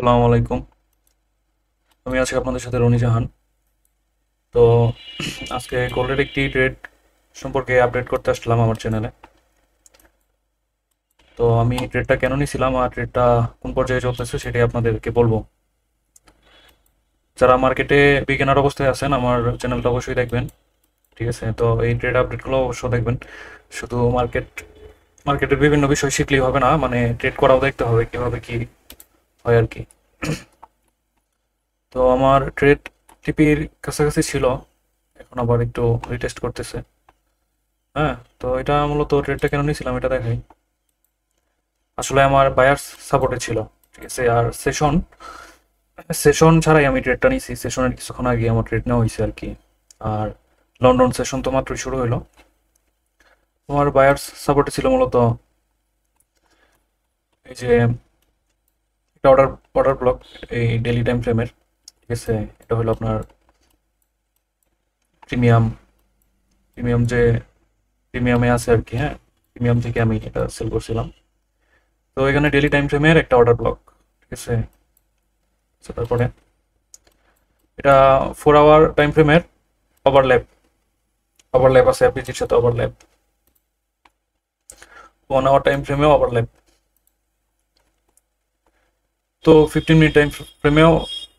আসসালামু আলাইকুম। আমি আছি আপনাদের সাথে রনি জাহান। তো আজকে গোল্ডের একটি ট্রেড সম্পর্কে আপডেট করতে আসলাম আমার চ্যানেলে। তো আমি ট্রেডটা কেন নিয়েছিলাম আর ট্রেডটা কোন পর্যায়ে চলতেছে সেটাই আপনাদেরকে বলবো। যারা মার্কেটে বিগিনার অবস্থায় আছেন আমার চ্যানেলটা অবশ্যই দেখবেন। ঠিক আছে, তো এই ট্রেড আপডেটগুলো অবশ্যই দেখবেন। শুধু মার্কেটের বিভিন্ন বিষয় শিখলেই হবে না, মানে ট্রেড করাও দেখতে হবে কিভাবে কি হয় আর কি। তো আমার ট্রেড টিপির কাছাকাছি ছিল, এখন আবার একটু রিটেস্ট করতেছে। হ্যাঁ, তো এটা মূলত ট্রেডটা কেন নিয়েছিলাম এটা দেখাই। আসলে আমার বায়ার্স সাপোর্টে ছিল, ঠিক আছে। আর সেশন সেশন ছাড়াই আমি ট্রেডটা নিয়েছি, সেশনের কিছুক্ষণ আগে আমার ট্রেড নেওয়া হয়েছে আর কি। আর লন্ডন সেশন তো মাত্রই শুরু হলো। আমার বায়ার্স সাপোর্টে ছিল মূলত এই যে একটা অর্ডার অর্ডার ব্লক, এই ডেলি টাইম ফ্রেমের। ঠিক আছে, এটা হলো আপনার প্রিমিয়াম প্রিমিয়াম যে প্রিমিয়ামে আছে আর কি। হ্যাঁ, প্রিমিয়াম থেকে আমি এটা সেল করছিলাম। তো এখানে ডেলি টাইম ফ্রেমের একটা অর্ডার ব্লক, ঠিক আছে। তো তারপরে এটা 4 আওয়ার টাইম ফ্রেমের ওভারল্যাপ ওভারল্যাপ আছে, অ্যাপিজির সাথে ওভারল্যাপ। 1 আওয়ার টাইম ফ্রেমেও ওভারল্যাপ। তো 15 মিনিট টাইম ফ্রেমেও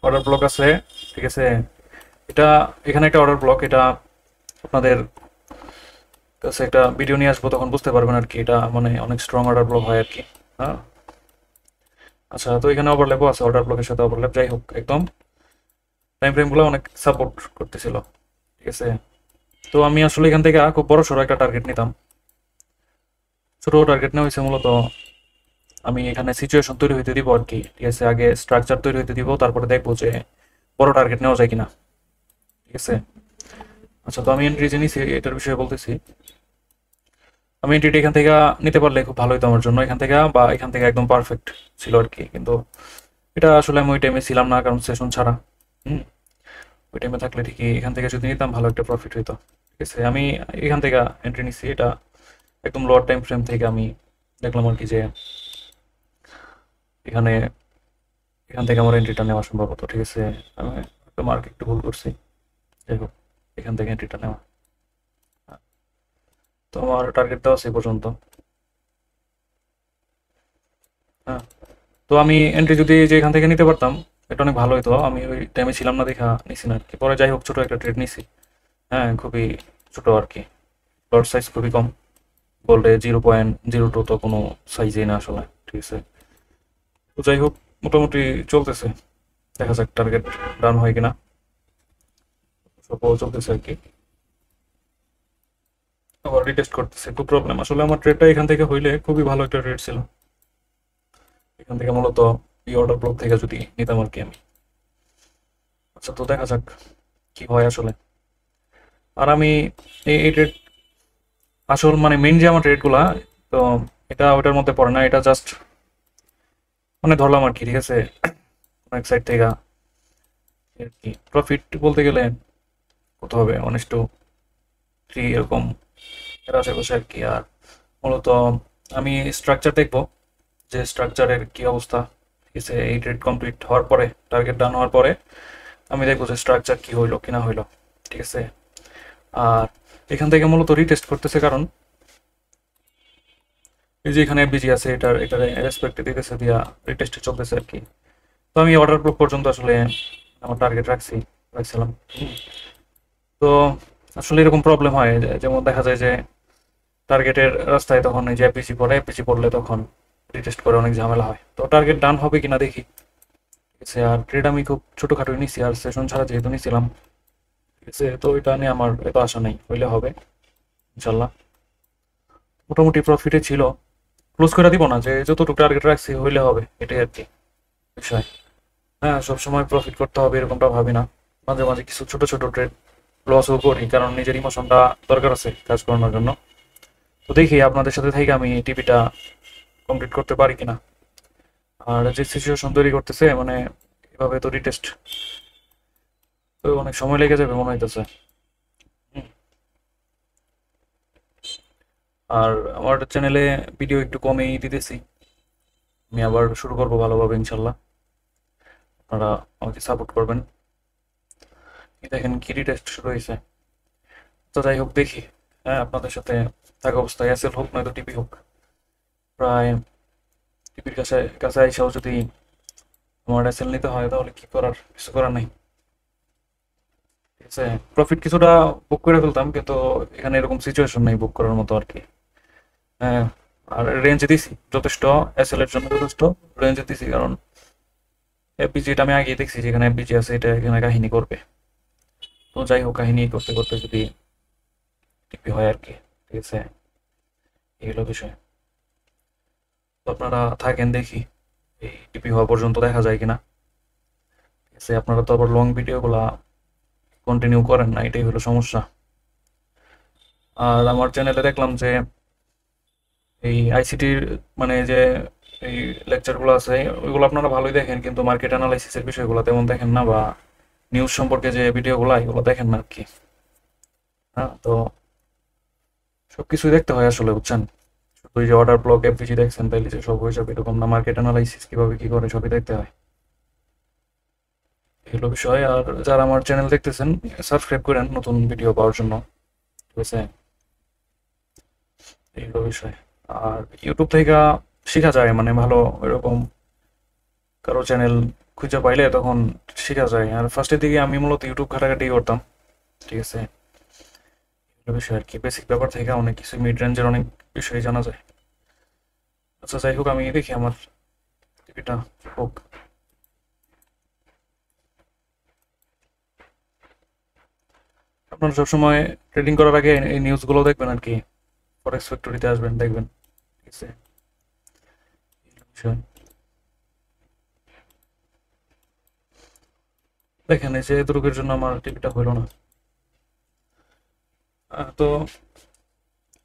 অর্ডার ব্লক আছে, ঠিক আছে। এটা এখানে একটা অর্ডার ব্লক, এটা আপনাদের কাছে একটা ভিডিও নিয়ে আসবো, তখন বুঝতে পারবেন আর কি। এটা মানে অনেক স্ট্রং অর্ডার ব্লক হয় আর কি। হ্যাঁ, আচ্ছা, তো এখানে ওভারল্যাপও আছে, অর্ডার ব্লকের সাথে ওভারল্যাপ। যাই হোক, একদম টাইম ফ্রেমগুলো অনেক সাপোর্ট করতেছিল, ঠিক আছে। তো আমি আসলে এখান থেকে খুব বড় সড়ো একটা টার্গেট নিতাম। ছোট টার্গেট নেওয়া হয়েছে মূলত, আমি এখানে সিচুয়েশন তৈরি হইতে দিব আর কি। ঠিক আছে, আগে স্ট্রাকচার তৈরি হইতে দিব, তারপরে দেখবো যে বড় টার্গেট নেওয়া যায় কিনা। ঠিক আছে, আচ্ছা, তো আমি এন্ট্রি যে নিছি এটার বিষয়ে বলতেছি। আমি এন্ট্রিটা এখান থেকে নিতে পারলে খুব ভালো হতো আমার জন্য, এখান থেকে বা এখান থেকে একদম পারফেক্ট ছিল আর কি। কিন্তু এটা আসলে আমি ওই টাইমে ছিলাম না, কারণ সেশন ছাড়া। হুম, ওই টাইমে থাকলে ঠিকই এখান থেকে যদি নিতাম ভালো একটা প্রফিট হইতো। ঠিক আছে, আমি এখান থেকে এন্ট্রি নিছি, এটা একদম লোয়ার টাইম ফ্রেম থেকে আমি দেখলাম আর কি যে এখানে এখান থেকে আমার এন্ট্রিটা নেওয়া সম্ভব হতো। ঠিক আছে, আমি একটা মার্ক একটু ভুল করছি। যাই হোক, এখান থেকে এন্ট্রিটা নেওয়া। তো আমার টার্গেট দেওয়া আছে এই পর্যন্ত। হ্যাঁ, তো আমি এন্ট্রি যদি যে এখান থেকে নিতে পারতাম এটা অনেক ভালো হতো। আমি ওই টাইমে ছিলাম না দেখা নিছি না আর কি। পরে যাই হোক, ছোট একটা ট্রেড নিছি। হ্যাঁ, খুবই ছোট আর কি। লট সাইজ খুবই কম। গোল্ডে 0.02 তো কোনো সাইজই না আসলে। ঠিক আছে, তো যাই হোক, মোটামুটি চলতেছে। দেখা যাক টার্গেট রান হয় কিনা। সব চলতেছে আর কি। আবার রিটেস্ট করতেছে, খুব প্রবলেম আসলে। আমার ট্রেডটা এখান থেকে হইলে খুবই ভালো একটা ট্রেড ছিল। এখান থেকে মূলত এই অর্ডার ব্লক থেকে যদি নিতাম আর কি আমি। আচ্ছা, তো দেখা যাক কি হয় আসলে। আর আমি এই ট্রেড আসল মানে মেইন যে আমার ট্রেডগুলা, তো এটা ওটার মধ্যে পড়ে না। এটা জাস্ট মানে ধরলাম আর কি। ঠিক আছে, অনেক সাইড থেকে আর কি প্রফিট বলতে গেলে কত হবে, 1:3 এরকম এর আশেপাশে আর কি। আর মূলত আমি স্ট্রাকচার দেখবো যে স্ট্রাকচারের কি অবস্থা। ঠিক আছে, এই ট্রেড কমপ্লিট হওয়ার পরে, টার্গেট ডান হওয়ার পরে আমি দেখবো যে স্ট্রাকচার কি হইলো কি না হইলো। ঠিক আছে, আর এখান থেকে মূলত রিটেস্ট করতেছে, কারণ এই যে এখানে বিজি আছে, এটার রেসপেক্ট দিতেছে দিয়া রিটেস্টে চলতেছে আর কি। তো আমি অর্ডার ব্লক পর্যন্ত আসলে আমার টার্গেট রাখছিলাম। তো আসলে এরকম প্রবলেম হয় যেমন দেখা যায় যে টার্গেটের রাস্তায় তখন এই যে এপিসি পড়লে তখন রিটেস্ট করে অনেক ঝামেলা হয়। তো টার্গেট ডান হবে কিনা দেখি। ঠিক আছে, আর ট্রেড আমি খুব ছোটখাটো নিছি, আর সেশন ছাড়া যেহেতু নিছিলাম। ঠিক আছে, তো এটা নিয়ে আমার এত আশা নেই, হইলে হবে ইনশাল্লাহ। মোটামুটি প্রফিটে ছিল। ক্লোজ করে দিব না যে যতটুকু টার্গেট রাখছি হইলে হবে, এটাই আর কি বিষয়। হ্যাঁ, সবসময় প্রফিট করতে হবে এরকমটা ভাবি না। মাঝে মাঝে কিছু ছোট ছোট ট্রেড লসও করি, কারণ নিজের ইমোশনটা দরকার আছে কাজ করানোর জন্য। তো দেখি আপনাদের সাথে থেকে আমি টিভিটা কমপ্লিট করতে পারি কিনা। আর যে সিচুয়েশন তৈরি করতেছে মানে এভাবে তো রিটেস্ট তো অনেক সময় লেগে যাবে মনে হইতেছে। হুম, আর আমার চ্যানেলে ভিডিও একটু কমেই দিতেছি। আমি আবার শুরু করবো ভালোভাবে ইনশাল্লাহ। আপনারা আমাকে সাপোর্ট করবেন। দেখেন কি টেস্ট শুরু হয়েছে। তো যাই হোক দেখি, হ্যাঁ আপনাদের সাথে থাকা অবস্থায় এসএল হোক নয়তো টিপি হোক, প্রায় টিপির কাছে কাছে আইসাও যদি আমার এসএল নিতে হয় তাহলে কি করার, কিছু করার নাই। ঠিক আছে, প্রফিট কিছুটা বুক করে ফেলতাম, কিন্তু এখানে এরকম সিচুয়েশন নেই বুক করার মতো আর কি। হ্যাঁ, আর রেঞ্জে দিছি যথেষ্ট, এসএল এর জন্য যথেষ্ট রেঞ্জে দিছি, কারণ এফবিজিটা আমি আগেই দেখছি যেখানে এফবিজি আছে এটা এখানে কাহিনী করবে। তো যাই হোক, কাহিনী করতে করতে যদি টিপি হয় আর কি। ঠিক আছে, এই হলো বিষয়। তো আপনারা থাকেন, দেখি এই টিপি হওয়া পর্যন্ত দেখা যায় কিনা। ঠিক আছে, আপনারা তো আবার লং ভিডিওগুলা কন্টিনিউ করেন না, এটাই হলো সমস্যা। আর আমার চ্যানেলে দেখলাম যে এই আইসিটির মানে যে এই লেকচারগুলো আছে ওইগুলো আপনারা ভালোই দেখেন, কিন্তু মার্কেট অ্যানালাইসিসের বিষয়গুলো তেমন দেখেন না, বা নিউজ সম্পর্কে যে ভিডিওগুলো এগুলো দেখেন না আর কি। হ্যাঁ, তো সবকিছুই দেখতে হয় আসলে, বুঝছেন। শুধু এই যে অর্ডার ব্লক এফবিজি দেখছেন তাইলে যে সব হয়ে যাবে এরকম না, মার্কেট অ্যানালাইসিস কিভাবে কি করে সবই দেখতে হয়, এগুলো বিষয়। আর যারা আমার চ্যানেল দেখতেছেন সাবস্ক্রাইব করেন নতুন ভিডিও পাওয়ার জন্য। ঠিক আছে, এইগুলো বিষয়। আর ইউটিউব থেকে শেখা যায়, মানে ভালো এরকম কারো চ্যানেল খুঁজে পাইলে তখন শেখা যায়। আর ফার্স্টের দিকে আমি মূলত ইউটিউব ঘাটাঘাটি করতাম। ঠিক আছে, এগুলো বিষয় আর কি, বেসিক ব্যাপার থেকে অনেক কিছু মিড রেঞ্জের অনেক বিষয় জানা যায়। আচ্ছা যাই হোক, আমি দেখি আমার টিভিটা হোক। আপনারা সবসময় ট্রেডিং করার আগে এই নিউজগুলো দেখবেন আর কি, ফরেক্স ফ্যাক্টরিতে আসবেন দেখবেন। ঠিক আছে, এই বিষয়। দেখেন এই যে দুর্গের জন্য আমার টিভিটা হইলো না। তো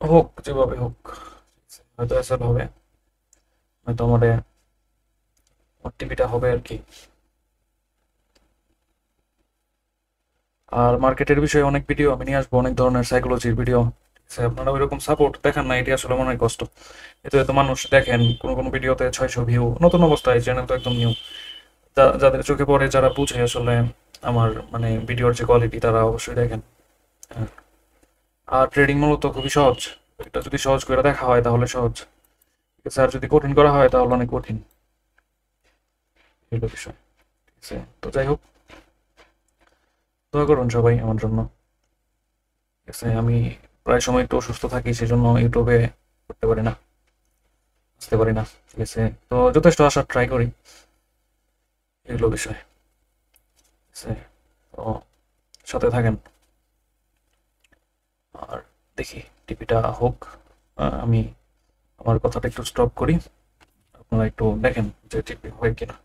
হোক যেভাবে হোক, ঠিক আছে, হয়তো এসএল হবে, হয়তো আমার টিভিটা হবে আর কি। আর মার্কেটের বিষয়ে অনেক ভিডিও আমি নিয়ে আসবো, অনেক ধরনের সাইকোলজির ভিডিও। ঠিক আছে, আপনারা ওইরকম সাপোর্ট দেখান না, এটি আসলে মনে হয় কষ্ট। এতে এত মানুষ দেখেন, কোনো কোনো ভিডিওতে 600 ভিউ, নতুন অবস্থায় চ্যানেল তো একদম নিউ। যাদের চোখে পড়ে, যারা বুঝে আসলে আমার মানে ভিডিওর যে কোয়ালিটি, তারা অবশ্যই দেখেন। হ্যাঁ। আর ট্রেডিং মূলত খুবই সহজ, এটা যদি সহজ করে দেখা হয় তাহলে সহজ। ঠিক আছে, আর যদি কঠিন করা হয় তাহলে অনেক কঠিন, এই হলো বিষয়। ঠিক আছে, তো যাই হোক, দোয়া করুন সবাই আমার জন্য। ঠিক আছে, আমি প্রায় সময় একটু অসুস্থ থাকি, সেজন্য ইউটিউবে করতে পারি না, আসতে পারি না। ঠিক আছে, তো যথেষ্ট আসার ট্রাই করি, এগুলো বিষয়। ঠিক আছে, তো সাথে থাকেন। আর দেখি টিভিটা হোক। আমি আমার কথাটা একটু স্টপ করি, আপনারা একটু দেখেন যে টিভি হয় কিনা।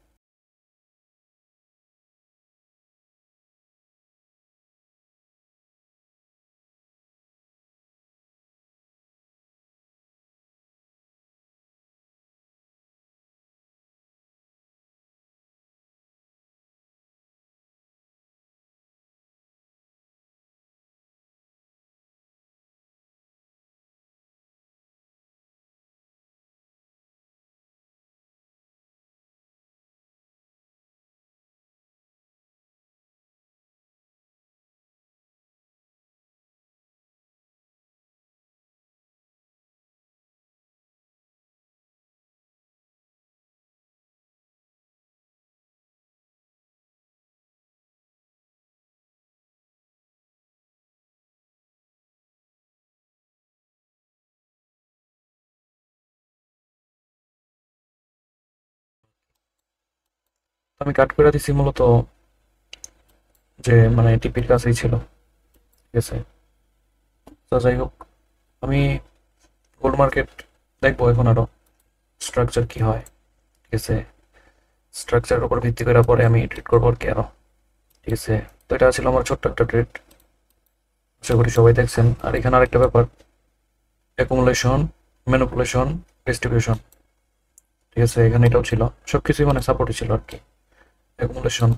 আমি কাট করে দিছি মূলত যে মানে টিপির কাছেই ছিল। ঠিক আছে, তো যাই হোক, আমি গোল্ড মার্কেট দেখবো এখন আরো স্ট্রাকচার কি হয়। ঠিক আছে, স্ট্রাকচারের উপর ভিত্তি করে পরে আমি ট্রেড করবো আর কি আরো। ঠিক আছে, তো এটা ছিল আমার ছোট্ট একটা ট্রেড, আশা করি সবাই দেখছেন। আর এখানে আরেকটা ব্যাপার, অ্যাকুমুলেশন, ম্যানিপুলেশন, ডিস্ট্রিবিউশন। ঠিক আছে, এখানে এটাও ছিল, সবকিছুই মানে সাপোর্টই ছিল আর কি। অ্যাকুমুলেশন,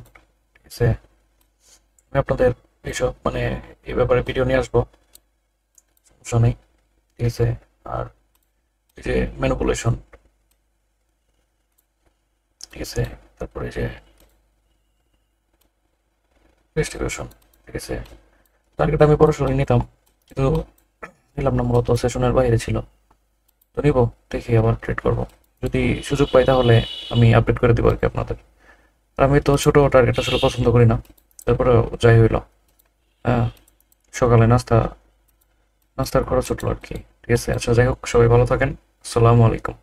ঠিক আছে, আমি আপনাদের এইসব মানে এই ব্যাপারে ভিডিও নিয়ে আসবো, সমস্যা নেই। ঠিক আছে, আর এই যে ম্যানিপুলেশন, ঠিক আছে, তারপরে যে ডিস্ট্রিবিউশন, ঠিক আছে। টার্গেট আমি পড়াশোনায় নিতাম, কিন্তু নিলাম না, মূলত সেশনের বাইরে ছিল। তো নিব, দেখি আবার ট্রেড করব, যদি সুযোগ পাই তাহলে আমি আপডেট করে দিব আর কি আপনাদের। আর আমি তো ছোটো টার্গেট আসলে পছন্দ করি না, তারপরে যাই হইলো। হ্যাঁ, সকালে নাস্তার খরচ উঠলো আর কি। ঠিক আছে, আচ্ছা যাই হোক, সবাই ভালো থাকেন। আসসালামু আলাইকুম।